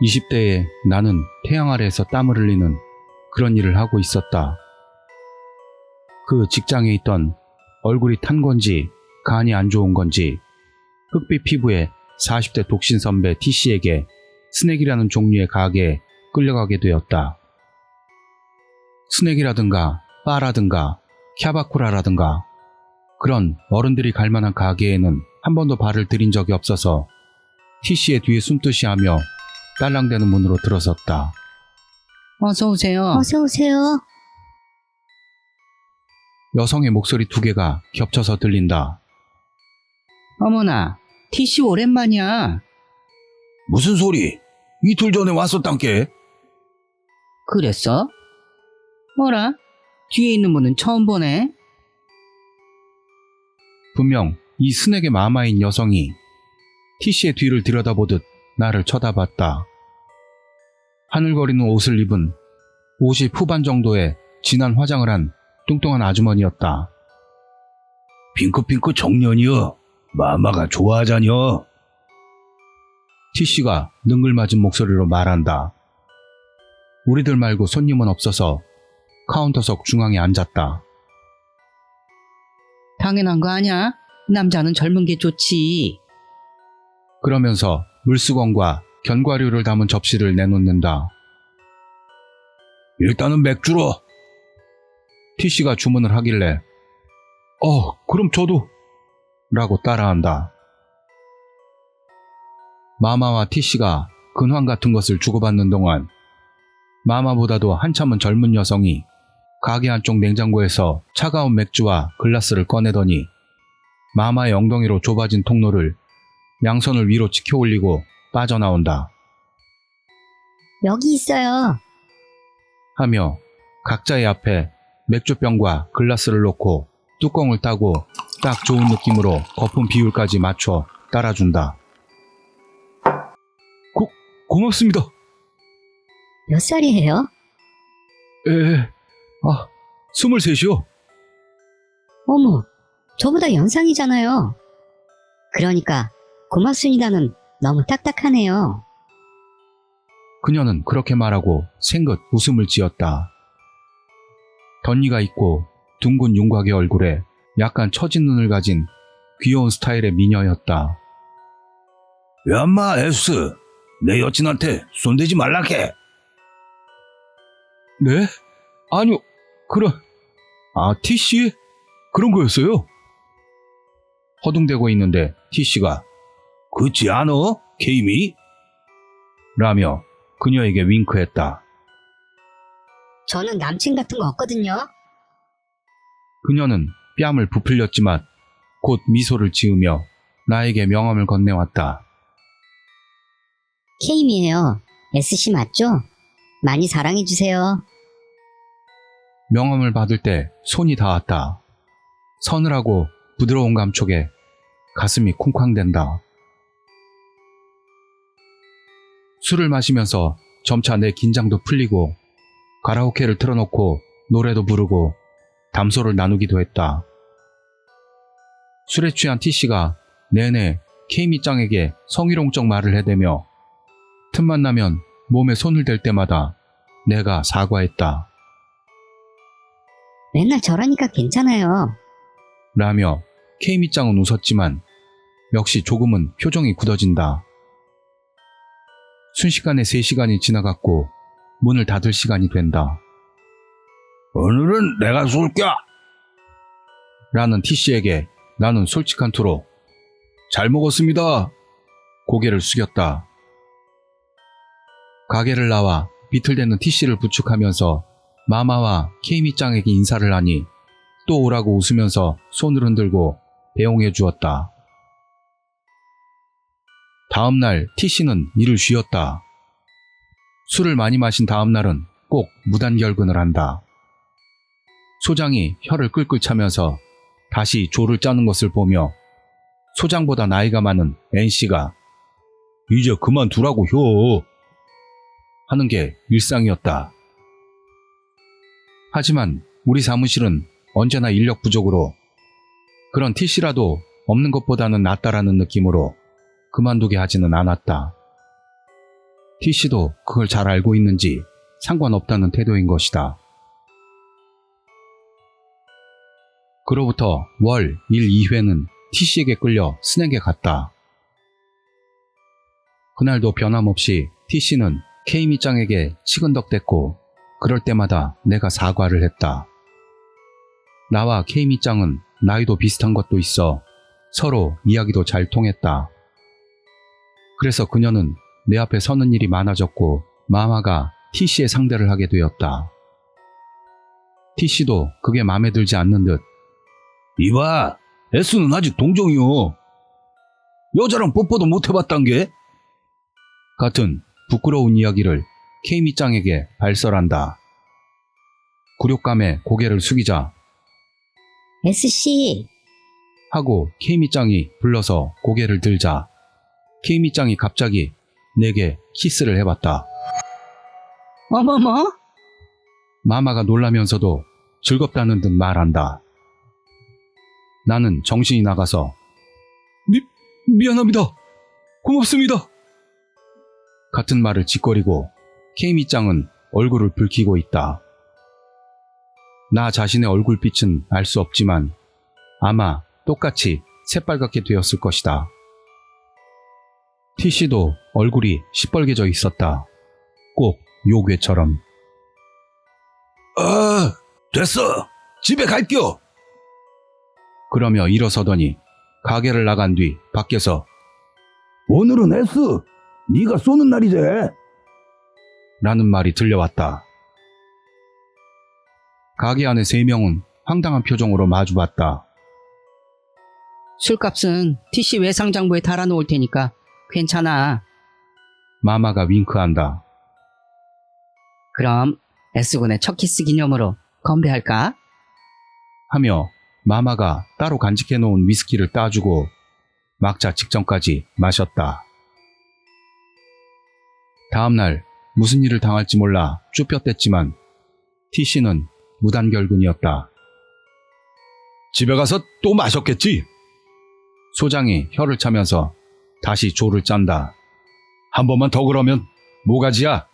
20대에 나는 태양 아래에서 땀을 흘리는 그런 일을 하고 있었다. 그 직장에 있던 얼굴이 탄 건지 간이 안 좋은 건지 흑빛 피부의 40대 독신 선배 T씨에게 스낵이라는 종류의 가게에 끌려가게 되었다. 스낵이라든가 바라든가 캬바쿠라라든가 그런 어른들이 갈 만한 가게에는 한 번도 발을 들인 적이 없어서 T씨의 뒤에 숨듯이 하며 딸랑대는 문으로 들어섰다. 어서 오세요. 어서 오세요. 여성의 목소리 두 개가 겹쳐서 들린다. 어머나, T씨 오랜만이야. 무슨 소리? 이틀 전에 왔었단께. 그랬어? 뭐라? 뒤에 있는 분은 처음 보네. 분명 이 스낵의 마마인 여성이 T씨의 뒤를 들여다보듯 나를 쳐다봤다. 하늘거리는 옷을 입은 50 후반 정도의 진한 화장을 한 뚱뚱한 아주머니였다. 핑크핑크 청년이여. 마마가 좋아하자녀. T씨가 능글맞은 목소리로 말한다. 우리들 말고 손님은 없어서 카운터석 중앙에 앉았다. 당연한 거 아냐? 남자는 젊은 게 좋지. 그러면서 물수건과 견과류를 담은 접시를 내놓는다. 일단은 맥주로. T씨가 주문을 하길래 그럼 저도 라고 따라한다. 마마와 T씨가 근황 같은 것을 주고받는 동안 마마보다도 한참은 젊은 여성이 가게 한쪽 냉장고에서 차가운 맥주와 글라스를 꺼내더니 마마의 엉덩이로 좁아진 통로를 양손을 위로 치켜 올리고 빠져나온다. 여기 있어요. 하며 각자의 앞에 맥주병과 글라스를 놓고 뚜껑을 따고 딱 좋은 느낌으로 거품 비율까지 맞춰 따라준다. 고맙습니다. 몇 살이에요? 23이요. 어머, 저보다 연상이잖아요. 그러니까 고맙습니다는 너무 딱딱하네요. 그녀는 그렇게 말하고 생긋 웃음을 지었다. 덧니가 있고 둥근 윤곽의 얼굴에 약간 처진 눈을 가진 귀여운 스타일의 미녀였다. 야마 에스. 내 여친한테 손대지 말라케. 네? 아니요. T씨? 그런 거였어요? 허둥대고 있는데 T씨가 그렇지 않어? 케이미? 라며 그녀에게 윙크했다. 저는 남친 같은 거 없거든요. 그녀는 뺨을 부풀렸지만 곧 미소를 지으며 나에게 명함을 건네왔다. 케임이에요. SC 맞죠? 많이 사랑해주세요. 명함을 받을 때 손이 닿았다. 서늘하고 부드러운 감촉에 가슴이 쿵쾅댄다. 술을 마시면서 점차 내 긴장도 풀리고 가라오케를 틀어놓고 노래도 부르고 담소를 나누기도 했다. 술에 취한 T씨가 내내 케이미짱에게 성희롱적 말을 해대며 틈만 나면 몸에 손을 댈 때마다 내가 사과했다. 맨날 저러니까 괜찮아요. 라며 케이미짱은 웃었지만 역시 조금은 표정이 굳어진다. 순식간에 3시간이 지나갔고 문을 닫을 시간이 된다. 오늘은 내가 쏠게. 라는 T씨에게 나는 솔직한 투로 잘 먹었습니다. 고개를 숙였다. 가게를 나와 비틀대는 T씨를 부축하면서 마마와 케이미짱에게 인사를 하니 또 오라고 웃으면서 손을 흔들고 배웅해 주었다. 다음날 T씨는 일을 쉬었다. 술을 많이 마신 다음날은 꼭 무단결근을 한다. 소장이 혀를 끌끌 차면서 다시 조를 짜는 것을 보며 소장보다 나이가 많은 NC가 이제 그만두라고 효. 하는 게 일상이었다. 하지만 우리 사무실은 언제나 인력 부족으로 그런 T씨라도 없는 것보다는 낫다라는 느낌으로 그만두게 하지는 않았다. T씨도 그걸 잘 알고 있는지 상관없다는 태도인 것이다. 그로부터 월 1, 2회는 T씨에게 끌려 스낵에 갔다. 그날도 변함없이 T씨는 K미짱에게 치근덕댔고 그럴 때마다 내가 사과를 했다. 나와 K미짱은 나이도 비슷한 것도 있어 서로 이야기도 잘 통했다. 그래서 그녀는 내 앞에 서는 일이 많아졌고 마마가 T씨의 상대를 하게 되었다. T씨도 그게 마음에 들지 않는 듯 이봐, S는 아직 동정이요. 여자랑 뽀뽀도 못 해봤단 게? 같은 부끄러운 이야기를 K미짱에게 발설한다. 굴욕감에 고개를 숙이자 S씨, 하고 K미짱이 불러서 고개를 들자 K미짱이 갑자기 내게 키스를 해봤다. 어머머? 마마가 놀라면서도 즐겁다는 듯 말한다. 나는 정신이 나가서 미안합니다. 고맙습니다. 같은 말을 짓거리고 K미짱은 얼굴을 붉히고 있다. 나 자신의 얼굴빛은 알 수 없지만 아마 똑같이 새빨갛게 되었을 것이다. T씨도 얼굴이 시뻘개져 있었다. 꼭 요괴처럼. 아, 됐어. 집에 갈게요. 그러며 일어서더니 가게를 나간 뒤 밖에서 오늘은 S, 네가 쏘는 날이제. 라는 말이 들려왔다. 가게 안에 3명은 황당한 표정으로 마주봤다. 술값은 T씨 외상장부에 달아놓을 테니까 괜찮아. 마마가 윙크한다. 그럼 S군의 첫 키스 기념으로 건배할까? 하며 마마가 따로 간직해놓은 위스키를 따주고 막자 직전까지 마셨다. 다음날 무슨 일을 당할지 몰라 쭈뼛댔지만 T씨는 무단결근이었다. 집에 가서 또 마셨겠지? 소장이 혀를 차면서 다시 조를 짠다. 한 번만 더 그러면 모가지야.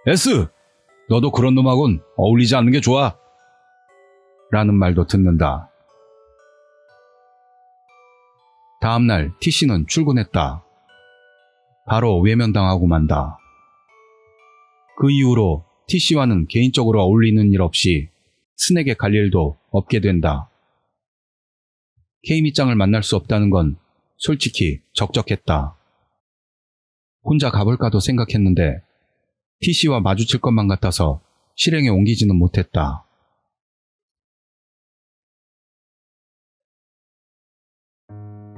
S, 너도 그런 놈하고는 어울리지 않는 게 좋아. 라는 말도 듣는다. 다음날 T씨는 출근했다. 바로 외면당하고 만다. 그 이후로 T씨와는 개인적으로 어울리는 일 없이 스낵에 갈 일도 없게 된다. K미짱을 만날 수 없다는 건 솔직히 적적했다. 혼자 가볼까도 생각했는데 T씨와 마주칠 것만 같아서 실행에 옮기지는 못했다.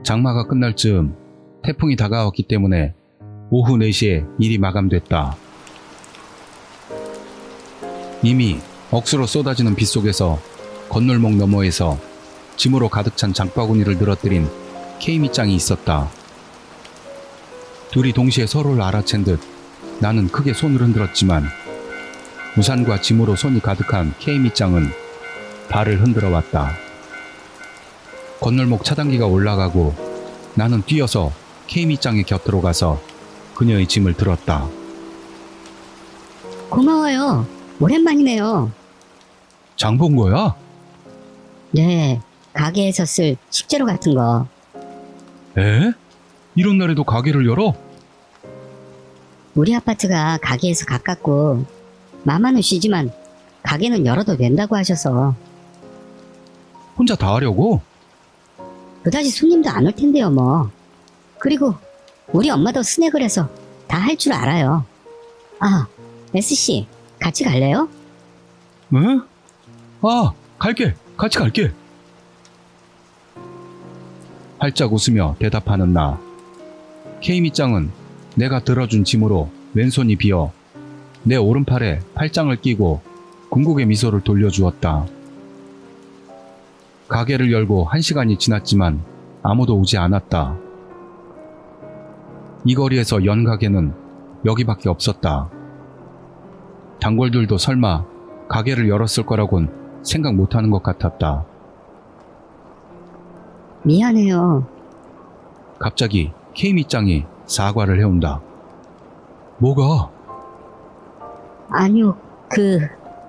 장마가 끝날 즈음 태풍이 다가왔기 때문에 오후 4시에 일이 마감됐다. 이미 억수로 쏟아지는 빗 속에서 건널목 너머에서 짐으로 가득 찬 장바구니를 늘어뜨린 K미짱이 있었다. 둘이 동시에 서로를 알아챈 듯 나는 크게 손을 흔들었지만 우산과 짐으로 손이 가득한 K미짱은 발을 흔들어 왔다. 건널목 차단기가 올라가고 나는 뛰어서 K미짱의 곁으로 가서 그녀의 짐을 들었다. 고마워요. 오랜만이네요. 장 본 거야? 네, 가게에서 쓸 식재료 같은 거. 에? 이런 날에도 가게를 열어? 우리 아파트가 가게에서 가깝고 마마는 쉬지만 가게는 열어도 된다고 하셔서 혼자 다 하려고? 그다지 손님도 안 올 텐데요 뭐. 그리고 우리 엄마도 스낵을 해서 다 할 줄 알아요. 아, S씨 같이 갈래요? 응? 아, 갈게. 같이 갈게. 활짝 웃으며 대답하는 나. K미짱은 내가 들어준 짐으로 왼손이 비어 내 오른팔에 팔짱을 끼고 궁극의 미소를 돌려주었다. 가게를 열고 1시간이 지났지만 아무도 오지 않았다. 이 거리에서 연 가게는 여기밖에 없었다. 단골들도 설마 가게를 열었을 거라곤 생각 못하는 것 같았다. 미안해요. 갑자기 K미짱이 사과를 해온다. 뭐가? 아니요,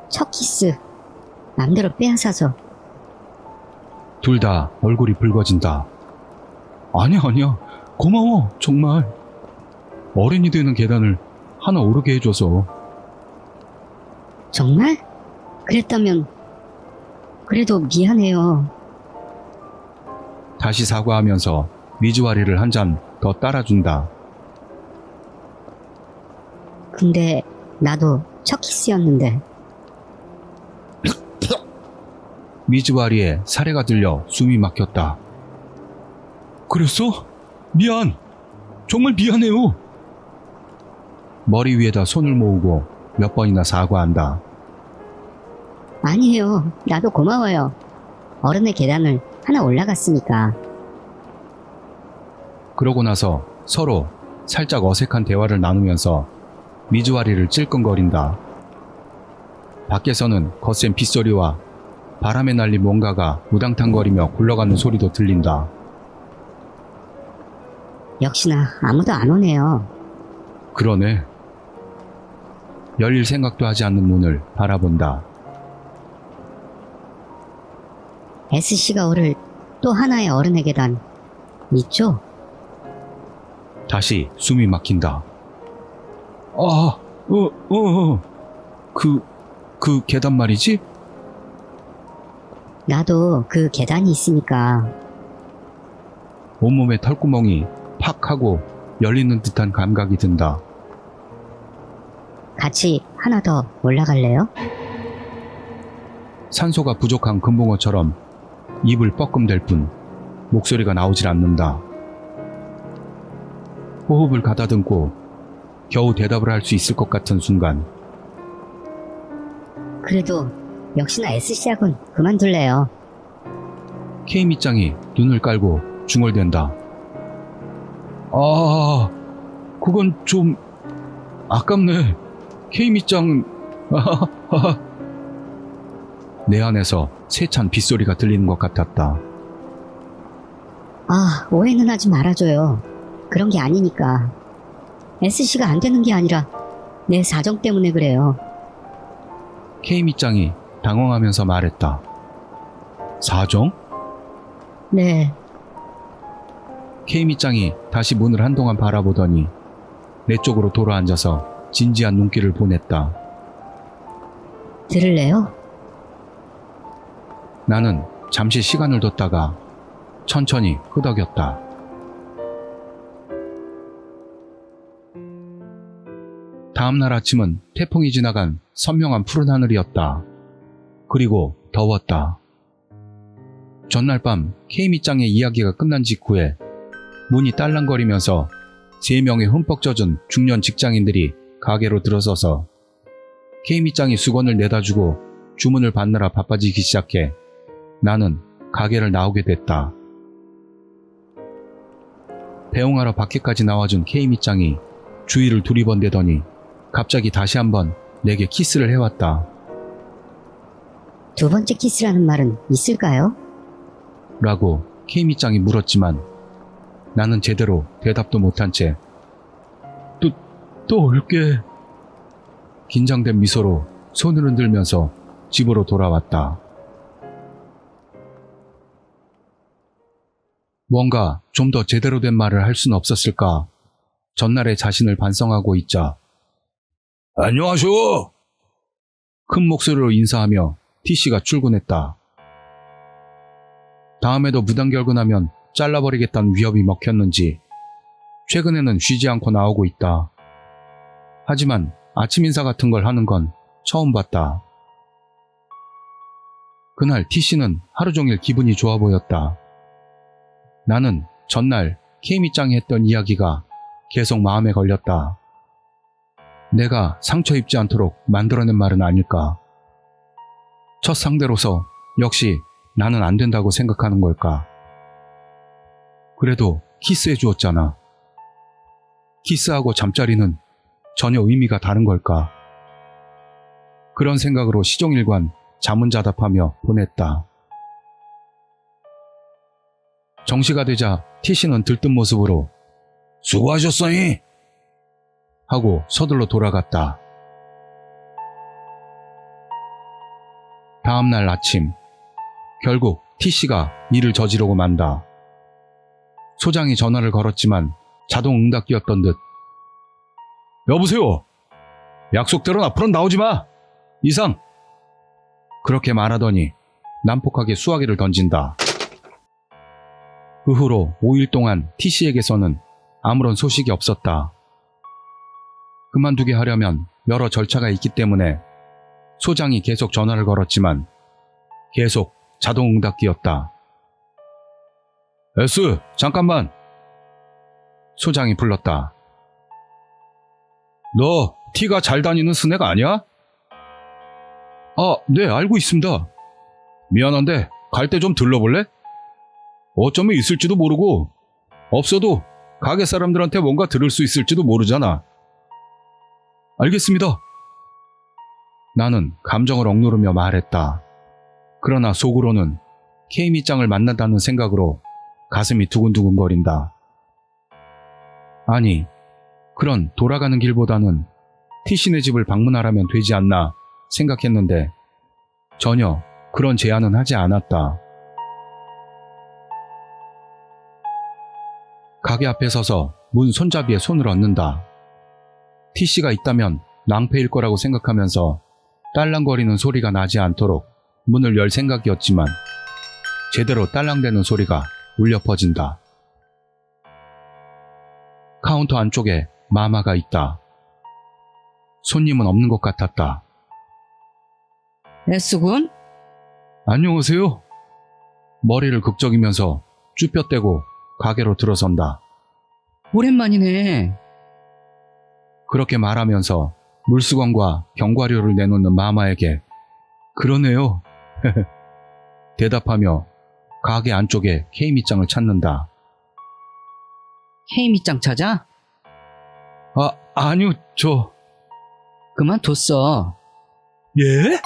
첫 키스. 맘대로 빼앗아서. 둘 다 얼굴이 붉어진다. 아니야. 고마워, 정말. 어른이 되는 계단을 하나 오르게 해줘서. 정말? 그랬다면, 그래도 미안해요. 다시 사과하면서 미즈와리를 한 잔 더 따라준다. 근데, 나도 첫 키스였는데. 미즈와리에 사례가 들려 숨이 막혔다. 그랬어? 미안. 정말 미안해요. 머리 위에다 손을 모으고 몇 번이나 사과한다. 아니에요. 나도 고마워요. 어른의 계단을 하나 올라갔으니까. 그러고 나서 서로 살짝 어색한 대화를 나누면서 미즈와리를 찔끔거린다. 밖에서는 거센 빗소리와 바람에 날린 뭔가가 우당탕거리며 굴러가는 소리도 들린다. 역시나 아무도 안 오네요. 그러네. 열릴 생각도 하지 않는 문을 바라본다. S씨가 오를 또 하나의 어른의 계단 있죠? 다시 숨이 막힌다. 그 계단 말이지? 나도 그 계단이 있으니까. 온몸에 털구멍이 팍 하고 열리는 듯한 감각이 든다. 같이 하나 더 올라갈래요? 산소가 부족한 금붕어처럼 입을 뻐끔댈 뿐 목소리가 나오질 않는다. 호흡을 가다듬고 겨우 대답을 할 수 있을 것 같은 순간 그래도 역시나 S씨하고는 그만둘래요. K 밑장이 눈을 깔고 중얼댄다. 그건 좀 아깝네. K 밑장. 내 안에서 세찬 빗소리가 들리는 것 같았다. 오해는 하지 말아줘요. 그런 게 아니니까. S씨가 안 되는 게 아니라 내 사정 때문에 그래요. K 밑장이 당황하면서 말했다. 사정? 네, K 밑장이 다시 문을 한동안 바라보더니 내 쪽으로 돌아앉아서 진지한 눈길을 보냈다. 들을래요? 나는 잠시 시간을 뒀다가 천천히 끄덕였다. 다음날 아침은 태풍이 지나간 선명한 푸른 하늘이었다. 그리고 더웠다. 전날 밤 K 밑장의 이야기가 끝난 직후에 문이 딸랑거리면서 3명의 흠뻑 젖은 중년 직장인들이 가게로 들어서서 K 밑장이 수건을 내다주고 주문을 받느라 바빠지기 시작해 나는 가게를 나오게 됐다. 배웅하러 밖에까지 나와준 K 밑장이 주위를 두리번대더니 갑자기 다시 한번 내게 키스를 해왔다. 두 번째 키스라는 말은 있을까요? 라고 K 밑장이 물었지만 나는 제대로 대답도 못한 채 또 올게. 긴장된 미소로 손을 흔들면서 집으로 돌아왔다. 뭔가 좀 더 제대로 된 말을 할 수는 없었을까? 전날의 자신을 반성하고 있자 안녕하쇼. 큰 목소리로 인사하며 T씨가 출근했다. 다음에도 무단결근하면 잘라버리겠다는 위협이 먹혔는지 최근에는 쉬지 않고 나오고 있다. 하지만 아침 인사 같은 걸 하는 건 처음 봤다. 그날 T씨는 하루 종일 기분이 좋아 보였다. 나는 전날 K 밑장이 했던 이야기가 계속 마음에 걸렸다. 내가 상처 입지 않도록 만들어낸 말은 아닐까? 첫 상대로서 역시 나는 안 된다고 생각하는 걸까? 그래도 키스해 주었잖아. 키스하고 잠자리는 전혀 의미가 다른 걸까? 그런 생각으로 시종일관 자문자답하며 보냈다. 정시가 되자 T씨는 들뜬 모습으로 수고하셨어이. 하고 서둘러 돌아갔다. 다음날 아침, 결국 T씨가 일을 저지르고 만다. 소장이 전화를 걸었지만 자동 응답기였던 듯. 여보세요? 약속대로는 앞으로는 나오지 마! 이상! 그렇게 말하더니 난폭하게 수화기를 던진다. 그 후로 5일 동안 T씨에게서는 아무런 소식이 없었다. 그만두게 하려면 여러 절차가 있기 때문에 소장이 계속 전화를 걸었지만 계속 자동응답기였다. S, 잠깐만. 소장이 불렀다. 너 T가 잘 다니는 스낵 아니야? 아, 네, 알고 있습니다. 미안한데 갈 때 좀 들러볼래? 어쩌면 있을지도 모르고 없어도 가게 사람들한테 뭔가 들을 수 있을지도 모르잖아. 알겠습니다. 나는 감정을 억누르며 말했다. 그러나 속으로는 케이미짱을 만난다는 생각으로 가슴이 두근두근거린다. 아니, 그런 돌아가는 길보다는 T씨네 집을 방문하라면 되지 않나 생각했는데 전혀 그런 제안은 하지 않았다. 가게 앞에 서서 문 손잡이에 손을 얹는다. T씨가 있다면 낭패일 거라고 생각하면서 딸랑거리는 소리가 나지 않도록 문을 열 생각이었지만 제대로 딸랑대는 소리가 울려 퍼진다. 카운터 안쪽에 마마가 있다. 손님은 없는 것 같았다. S군? 안녕하세요. 머리를 극적이면서 쭈뼛대고 가게로 들어선다. 오랜만이네. 그렇게 말하면서 물수건과 견과류를 내놓는 마마에게 그러네요. 대답하며 가게 안쪽에 케이미짱을 찾는다. 케이미짱 찾아? 아니요, 그만뒀어. 예?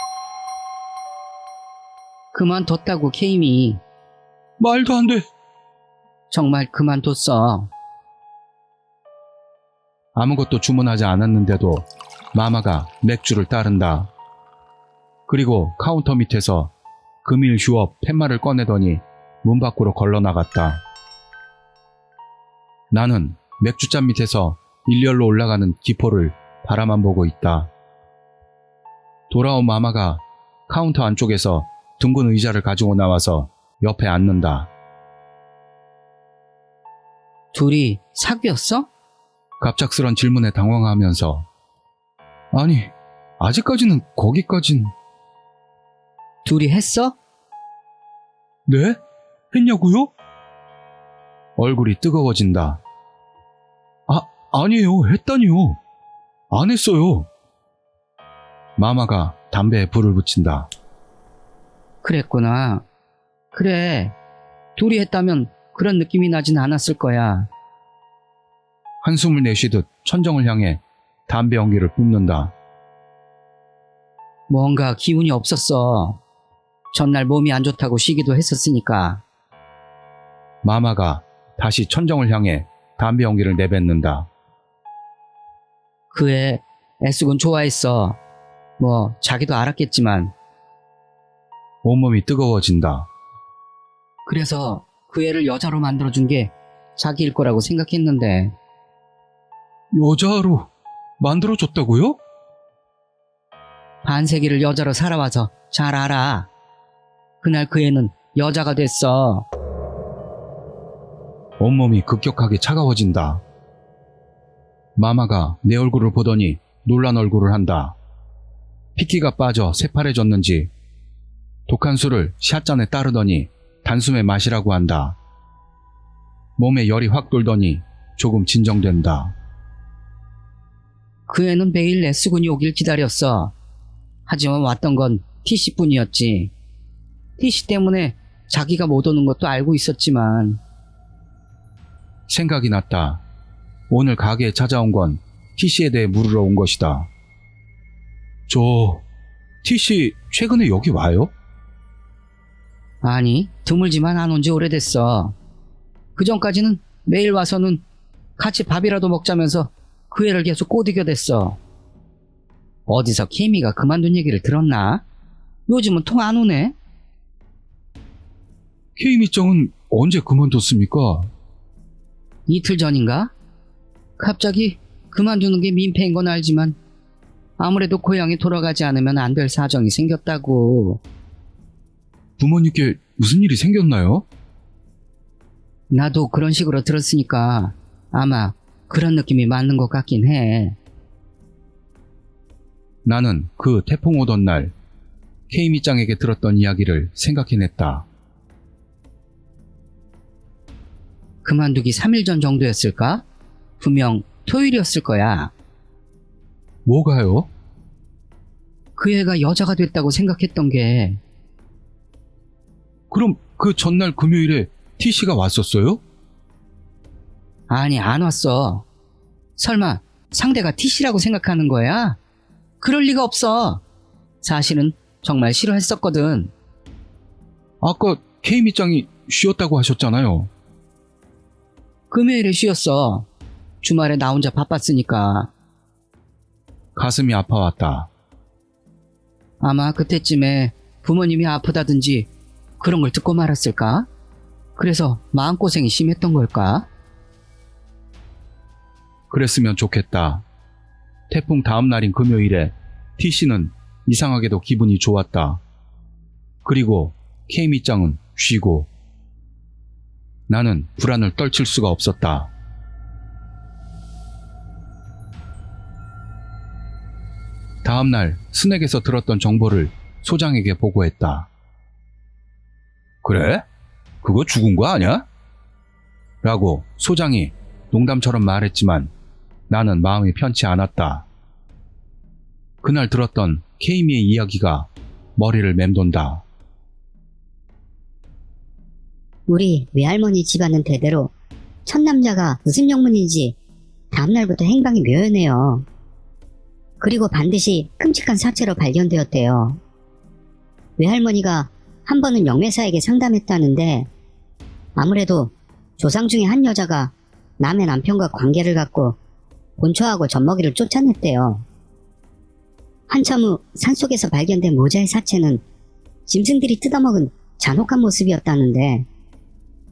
그만뒀다고 케이미. 말도 안 돼. 정말 그만뒀어. 아무것도 주문하지 않았는데도 마마가 맥주를 따른다. 그리고 카운터 밑에서 금일 휴업 팻말을 꺼내더니 문 밖으로 걸러나갔다. 나는 맥주잔 밑에서 일렬로 올라가는 기포를 바라만 보고 있다. 돌아온 마마가 카운터 안쪽에서 둥근 의자를 가지고 나와서 옆에 앉는다. 둘이 사귀었어? 갑작스런 질문에 당황하면서 아니, 아직까지는 거기까진... 둘이 했어? 네? 했냐고요? 얼굴이 뜨거워진다. 아니에요. 했다니요. 안 했어요. 마마가 담배에 불을 붙인다. 그랬구나. 그래. 둘이 했다면 그런 느낌이 나진 않았을 거야. 한숨을 내쉬듯 천정을 향해 담배 연기를 뿜는다. 뭔가 기운이 없었어. 전날 몸이 안 좋다고 쉬기도 했었으니까. 마마가 다시 천정을 향해 담배 연기를 내뱉는다. 그 애 S군 좋아했어. 뭐 자기도 알았겠지만. 온몸이 뜨거워진다. 그래서 그 애를 여자로 만들어준 게 자기일 거라고 생각했는데. 여자로 만들어줬다고요? 반세기를 여자로 살아와서 잘 알아. 그날 그 애는 여자가 됐어. 온몸이 급격하게 차가워진다. 마마가 내 얼굴을 보더니 놀란 얼굴을 한다. 핏기가 빠져 새파래졌는지 독한 술을 샷잔에 따르더니 단숨에 마시라고 한다. 몸에 열이 확 돌더니 조금 진정된다. 그 애는 매일 S군이 오길 기다렸어. 하지만 왔던 건 T씨뿐이었지. T씨 때문에 자기가 못 오는 것도 알고 있었지만. 생각이 났다. 오늘 가게에 찾아온 건 T씨에 대해 물으러 온 것이다. T씨 최근에 여기 와요? 아니, 드물지만 안 온 지 오래됐어. 그 전까지는 매일 와서는 같이 밥이라도 먹자면서 그 애를 계속 꼬드겨댔어. 어디서 케미가 그만둔 얘기를 들었나? 요즘은 통 안 오네? 케이미짱은 언제 그만뒀습니까? 이틀 전인가? 갑자기 그만두는 게 민폐인 건 알지만 아무래도 고향에 돌아가지 않으면 안 될 사정이 생겼다고. 부모님께 무슨 일이 생겼나요? 나도 그런 식으로 들었으니까 아마 그런 느낌이 맞는 것 같긴 해. 나는 그 태풍 오던 날 케이미짱에게 들었던 이야기를 생각해냈다. 그만두기 3일 전 정도였을까? 분명 토요일이었을 거야. 뭐가요? 그 애가 여자가 됐다고 생각했던 게 그럼 그 전날 금요일에 T씨가 왔었어요? 아니 안 왔어. 설마 상대가 T씨라고 생각하는 거야? 그럴 리가 없어. 사실은 정말 싫어했었거든. 아까 케이미짱이 쉬었다고 하셨잖아요. 금요일에 쉬었어. 주말에 나 혼자 바빴으니까. 가슴이 아파왔다. 아마 그때쯤에 부모님이 아프다든지 그런 걸 듣고 말았을까? 그래서 마음고생이 심했던 걸까? 그랬으면 좋겠다. 태풍 다음 날인 금요일에 T씨는 이상하게도 기분이 좋았다. 그리고 케이미짱은 쉬고 나는 불안을 떨칠 수가 없었다. 다음 날 스낵에서 들었던 정보를 소장에게 보고했다. 그래? 그거 죽은 거 아니야? 라고 소장이 농담처럼 말했지만 나는 마음이 편치 않았다. 그날 들었던 케이미의 이야기가 머리를 맴돈다. 우리 외할머니 집안은 대대로 첫 남자가 무슨 영문인지 다음날부터 행방이 묘연해요. 그리고 반드시 끔찍한 사체로 발견되었대요. 외할머니가 한 번은 영매사에게 상담했다는데 아무래도 조상 중에 한 여자가 남의 남편과 관계를 갖고 본초하고 젖먹이를 쫓아냈대요. 한참 후 산속에서 발견된 모자의 사체는 짐승들이 뜯어먹은 잔혹한 모습이었다는데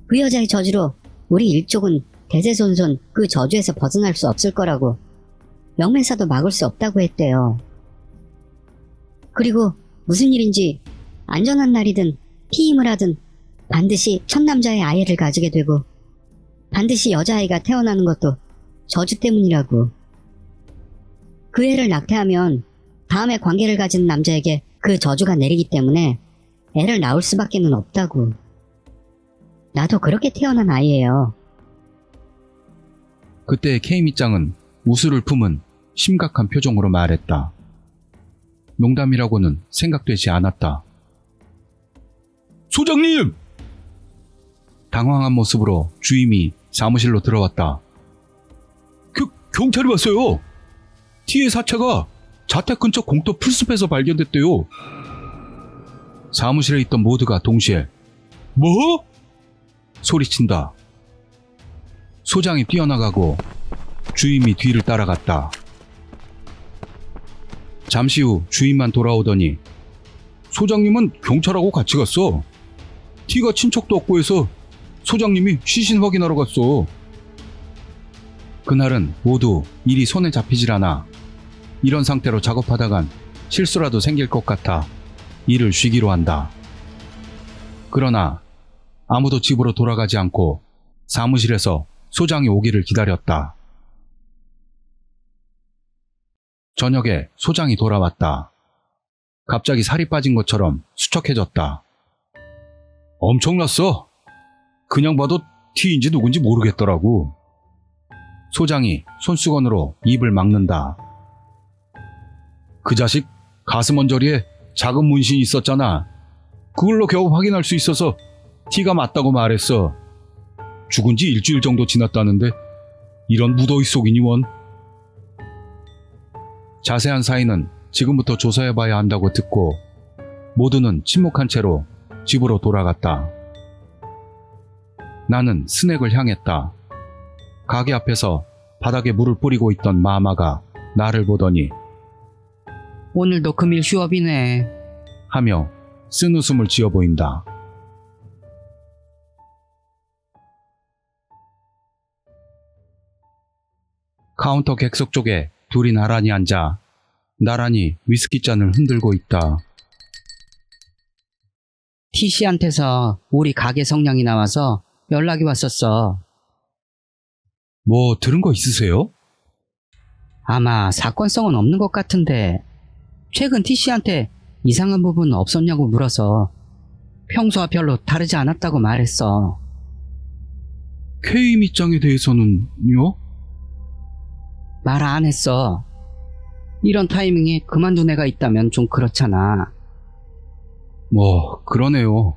그 여자의 저주로 우리 일족은 대대손손 그 저주에서 벗어날 수 없을 거라고 영매사도 막을 수 없다고 했대요. 그리고 무슨 일인지 안전한 날이든 피임을 하든 반드시 첫 남자의 아이를 가지게 되고 반드시 여자아이가 태어나는 것도 저주 때문이라고. 그 애를 낙태하면 다음에 관계를 가진 남자에게 그 저주가 내리기 때문에 애를 낳을 수밖에는 없다고. 나도 그렇게 태어난 아이예요. 그때 케이미짱은 우수를 품은 심각한 표정으로 말했다. 농담이라고는 생각되지 않았다. 소장님! 당황한 모습으로 주임이 사무실로 들어왔다. 경찰이 왔어요. T의 사체가 자택 근처 공터 풀숲에서 발견됐대요. 사무실에 있던 모두가 동시에 뭐? 소리친다. 소장이 뛰어나가고 주임이 뒤를 따라갔다. 잠시 후 주임만 돌아오더니 소장님은 경찰하고 같이 갔어. T가 친척도 없고 해서 소장님이 시신 확인하러 갔어. 그날은 모두 일이 손에 잡히질 않아 이런 상태로 작업하다간 실수라도 생길 것 같아 일을 쉬기로 한다. 그러나 아무도 집으로 돌아가지 않고 사무실에서 소장이 오기를 기다렸다. 저녁에 소장이 돌아왔다. 갑자기 살이 빠진 것처럼 수척해졌다. 엄청났어. 그냥 봐도 T인지 누군지 모르겠더라고. 소장이 손수건으로 입을 막는다. 그 자식 가슴 언저리에 작은 문신이 있었잖아. 그걸로 겨우 확인할 수 있어서 T가 맞다고 말했어. 죽은 지 일주일 정도 지났다는데 이런 무더위 속이니 원. 자세한 사인은 지금부터 조사해봐야 한다고 듣고 모두는 침묵한 채로 집으로 돌아갔다. 나는 스낵을 향했다. 가게 앞에서 바닥에 물을 뿌리고 있던 마마가 나를 보더니 오늘도 금일 휴업이네. 하며 쓴웃음을 지어 보인다. 카운터 객석 쪽에 둘이 나란히 앉아 나란히 위스키 잔을 흔들고 있다. T씨한테서 우리 가게 성냥이 나와서 연락이 왔었어. 뭐 들은 거 있으세요? 아마 사건성은 없는 것 같은데 최근 T씨한테 이상한 부분 없었냐고 물어서 평소와 별로 다르지 않았다고 말했어. K 밑장에 대해서는요? 말 안 했어. 이런 타이밍에 그만둔 애가 있다면 좀 그렇잖아. 뭐 그러네요.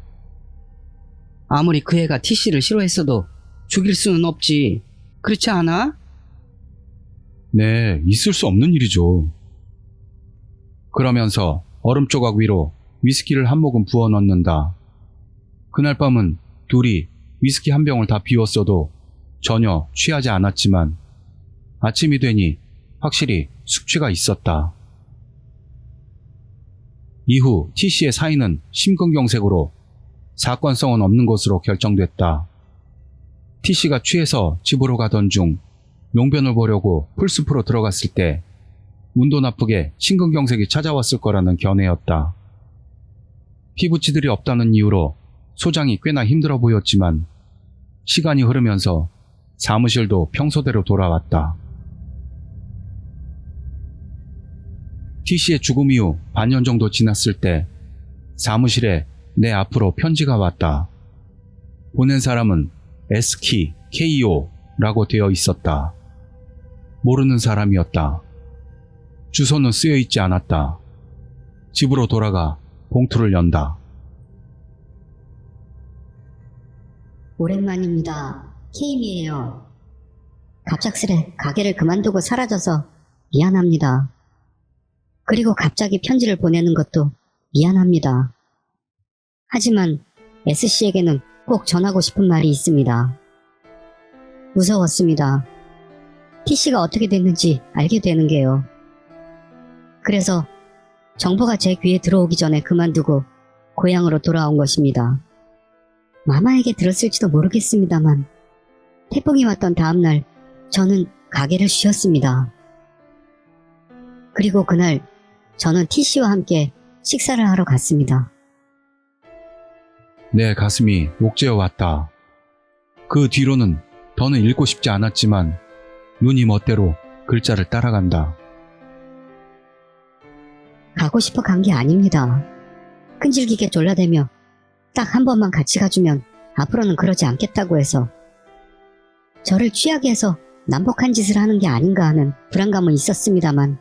아무리 그 애가 T씨를 싫어했어도 죽일 수는 없지. 그렇지 않아? 네, 있을 수 없는 일이죠. 그러면서 얼음 조각 위로 위스키를 한 모금 부어 넣는다. 그날 밤은 둘이 위스키 한 병을 다 비웠어도 전혀 취하지 않았지만 아침이 되니 확실히 숙취가 있었다. 이후 T씨의 사인은 심근경색으로 사건성은 없는 것으로 결정됐다. T씨가 취해서 집으로 가던 중 용변을 보려고 풀숲으로 들어갔을 때 운도 나쁘게 심근경색이 찾아왔을 거라는 견해였다. 피부치들이 없다는 이유로 소장이 꽤나 힘들어 보였지만 시간이 흐르면서 사무실도 평소대로 돌아왔다. T씨의 죽음 이후 반년 정도 지났을 때 사무실에 내 앞으로 편지가 왔다. 보낸 사람은 S키 KO라고 되어 있었다. 모르는 사람이었다. 주소는 쓰여 있지 않았다. 집으로 돌아가 봉투를 연다. 오랜만입니다. 케임이에요. 갑작스레 가게를 그만두고 사라져서 미안합니다. 그리고 갑자기 편지를 보내는 것도 미안합니다. 하지만 S씨에게는 꼭 전하고 싶은 말이 있습니다. 무서웠습니다. T씨가 어떻게 됐는지 알게 되는 게요. 그래서 정보가 제 귀에 들어오기 전에 그만두고 고향으로 돌아온 것입니다. 마마에게 들었을지도 모르겠습니다만 태풍이 왔던 다음날 저는 가게를 쉬었습니다. 그리고 그날 저는 T씨와 함께 식사를 하러 갔습니다. 내 가슴이 옥죄어 왔다. 그 뒤로는 더는 읽고 싶지 않았지만 눈이 멋대로 글자를 따라간다. 가고 싶어 간 게 아닙니다. 끈질기게 졸라대며 딱 한 번만 같이 가주면 앞으로는 그러지 않겠다고 해서 저를 취하게 해서 난폭한 짓을 하는 게 아닌가 하는 불안감은 있었습니다만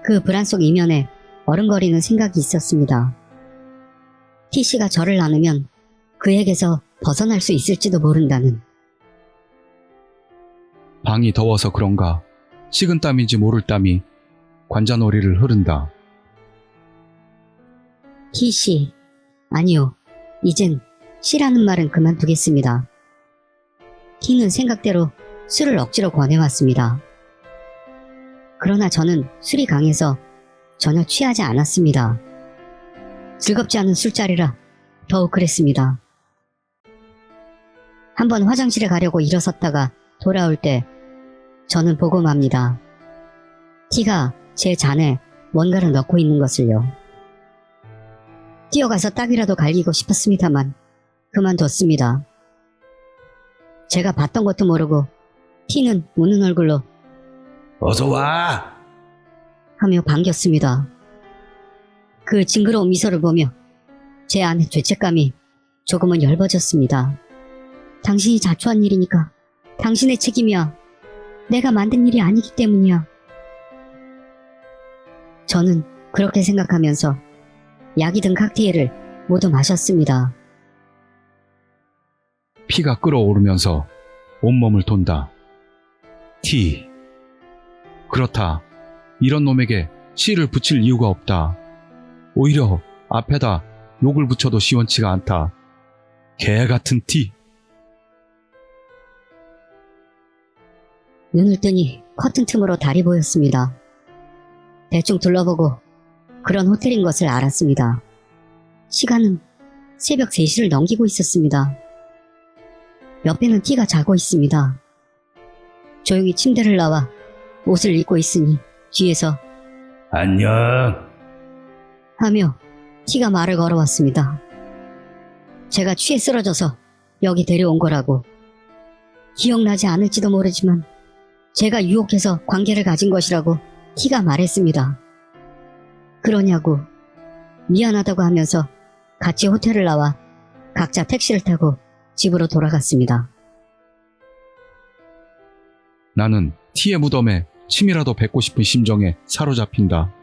그 불안 속 이면에 어른거리는 생각이 있었습니다. T씨가 저를 나누면 그에게서 벗어날 수 있을지도 모른다는. 방이 더워서 그런가 식은땀인지 모를 땀이 관자놀이를 흐른다. T씨, 아니요. 이젠 씨라는 말은 그만두겠습니다. T는 생각대로 술을 억지로 권해왔습니다. 그러나 저는 술이 강해서 전혀 취하지 않았습니다. 즐겁지 않은 술자리라 더욱 그랬습니다. 한번 화장실에 가려고 일어섰다가 돌아올 때 저는 보고 맙니다. T가 제 잔에 뭔가를 넣고 있는 것을요. 뛰어가서 딱이라도 갈기고 싶었습니다만 그만뒀습니다. 제가 봤던 것도 모르고 T는 우는 얼굴로 어서 와! 하며 반겼습니다. 그 징그러운 미소를 보며 제 안에 죄책감이 조금은 엷어졌습니다. 당신이 자초한 일이니까 당신의 책임이야. 내가 만든 일이 아니기 때문이야. 저는 그렇게 생각하면서 약이 든 칵테일을 모두 마셨습니다. 피가 끓어오르면서 온몸을 돈다. T. 그렇다. 이런 놈에게 씨를 붙일 이유가 없다. 오히려 앞에다 욕을 붙여도 시원치가 않다. 개 같은 T. 눈을 뜨니 커튼 틈으로 달이 보였습니다. 대충 둘러보고 그런 호텔인 것을 알았습니다. 시간은 새벽 3시를 넘기고 있었습니다. 옆에는 T가 자고 있습니다. 조용히 침대를 나와 옷을 입고 있으니 뒤에서 안녕. 하며 T가 말을 걸어왔습니다. 제가 취해 쓰러져서 여기 데려온 거라고. 기억나지 않을지도 모르지만 제가 유혹해서 관계를 가진 것이라고 T가 말했습니다. 그러냐고 미안하다고 하면서 같이 호텔을 나와 각자 택시를 타고 집으로 돌아갔습니다. 나는 T의 무덤에 침이라도 뱉고 싶은 심정에 사로잡힌다.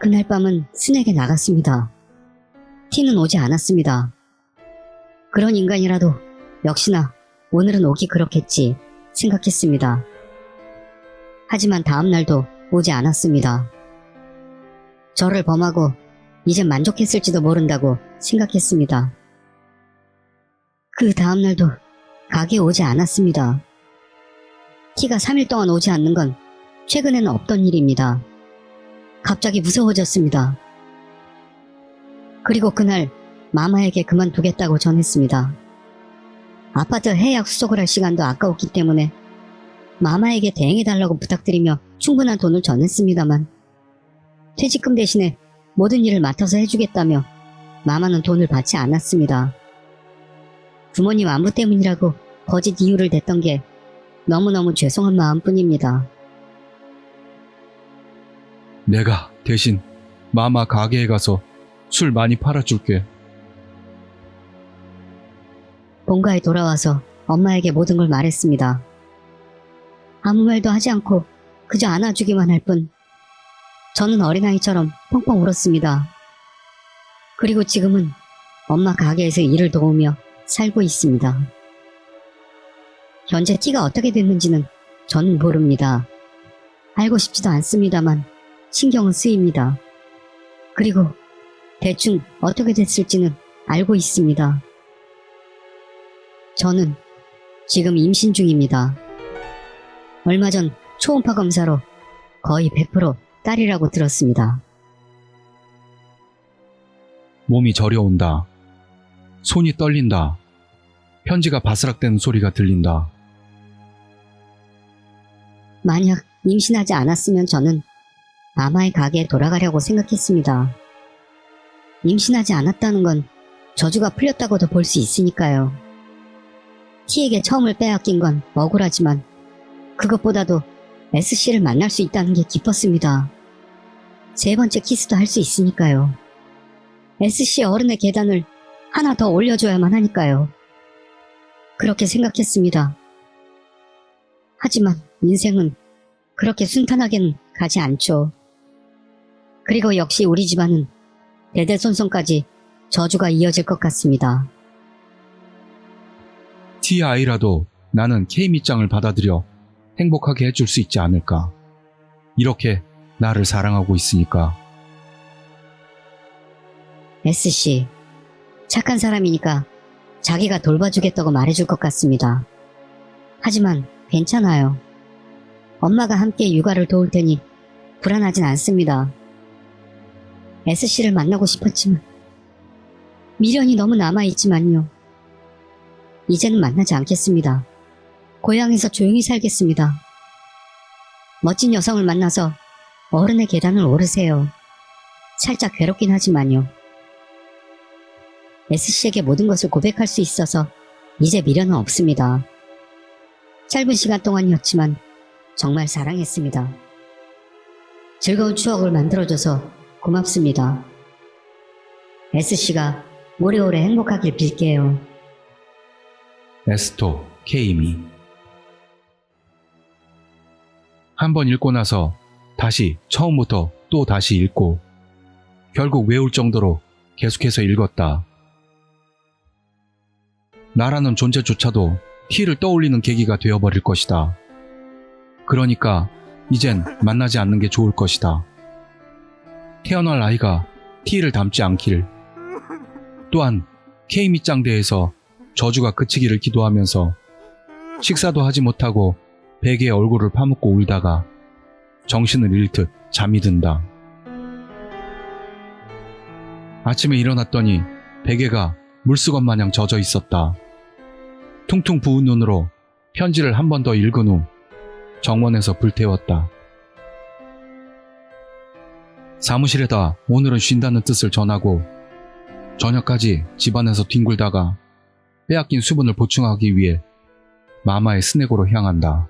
그날 밤은 스낵에 나갔습니다. T는 오지 않았습니다. 그런 인간이라도 역시나 오늘은 오기 그렇겠지 생각했습니다. 하지만 다음날도 오지 않았습니다. 저를 범하고 이제 만족했을지도 모른다고 생각했습니다. 그 다음날도 가게에 오지 않았습니다. T가 3일 동안 오지 않는 건 최근에는 없던 일입니다. 갑자기 무서워졌습니다. 그리고 그날 마마에게 그만두겠다고 전했습니다. 아파트 해약 수속을 할 시간도 아까웠기 때문에 마마에게 대행해달라고 부탁드리며 충분한 돈을 전했습니다만 퇴직금 대신에 모든 일을 맡아서 해주겠다며 마마는 돈을 받지 않았습니다. 부모님 안부 때문이라고 거짓 이유를 댔던 게 너무너무 죄송한 마음뿐입니다. 내가 대신 마마 가게에 가서 술 많이 팔아줄게. 본가에 돌아와서 엄마에게 모든 걸 말했습니다. 아무 말도 하지 않고 그저 안아주기만 할 뿐 저는 어린아이처럼 펑펑 울었습니다. 그리고 지금은 엄마 가게에서 일을 도우며 살고 있습니다. 현재 T가 어떻게 됐는지는 저는 모릅니다. 알고 싶지도 않습니다만 신경은 쓰입니다. 그리고 대충 어떻게 됐을지는 알고 있습니다. 저는 지금 임신 중입니다. 얼마 전 초음파 검사로 거의 100% 딸이라고 들었습니다. 몸이 저려온다. 손이 떨린다. 편지가 바스락대는 소리가 들린다. 만약 임신하지 않았으면 저는 마마의 가게에 돌아가려고 생각했습니다. 임신하지 않았다는 건 저주가 풀렸다고도 볼 수 있으니까요. T에게 처음을 빼앗긴 건 억울하지만 그것보다도 S씨를 만날 수 있다는 게 기뻤습니다. 세 번째 키스도 할 수 있으니까요. S씨 어른의 계단을 하나 더 올려줘야만 하니까요. 그렇게 생각했습니다. 하지만 인생은 그렇게 순탄하게는 가지 않죠. 그리고 역시 우리 집안은 대대손손까지 저주가 이어질 것 같습니다. T의 아이라도 나는 K 밑장을 받아들여 행복하게 해줄 수 있지 않을까. 이렇게 나를 사랑하고 있으니까. S씨, 착한 사람이니까 자기가 돌봐주겠다고 말해줄 것 같습니다. 하지만 괜찮아요. 엄마가 함께 육아를 도울 테니 불안하진 않습니다. S씨를 만나고 싶었지만 미련이 너무 남아있지만요. 이제는 만나지 않겠습니다. 고향에서 조용히 살겠습니다. 멋진 여성을 만나서 어른의 계단을 오르세요. 살짝 괴롭긴 하지만요. S씨에게 모든 것을 고백할 수 있어서 이제 미련은 없습니다. 짧은 시간 동안이었지만 정말 사랑했습니다. 즐거운 추억을 만들어줘서 고맙습니다. S씨가 오래오래 행복하길 빌게요. 에스토 케이미. 한번 읽고 나서 다시 처음부터 또 다시 읽고 결국 외울 정도로 계속해서 읽었다. 나라는 존재조차도 T를 떠올리는 계기가 되어버릴 것이다. 그러니까 이젠 만나지 않는 게 좋을 것이다. 태어날 아이가 T를 닮지 않길. 또한 K 밑장대에서 저주가 그치기를 기도하면서 식사도 하지 못하고 베개에 얼굴을 파묻고 울다가 정신을 잃듯 잠이 든다. 아침에 일어났더니 베개가 물수건 마냥 젖어 있었다. 퉁퉁 부은 눈으로 편지를 한 번 더 읽은 후 정원에서 불태웠다. 사무실에다 오늘은 쉰다는 뜻을 전하고 저녁까지 집안에서 뒹굴다가 빼앗긴 수분을 보충하기 위해 마마의 스낵으로 향한다.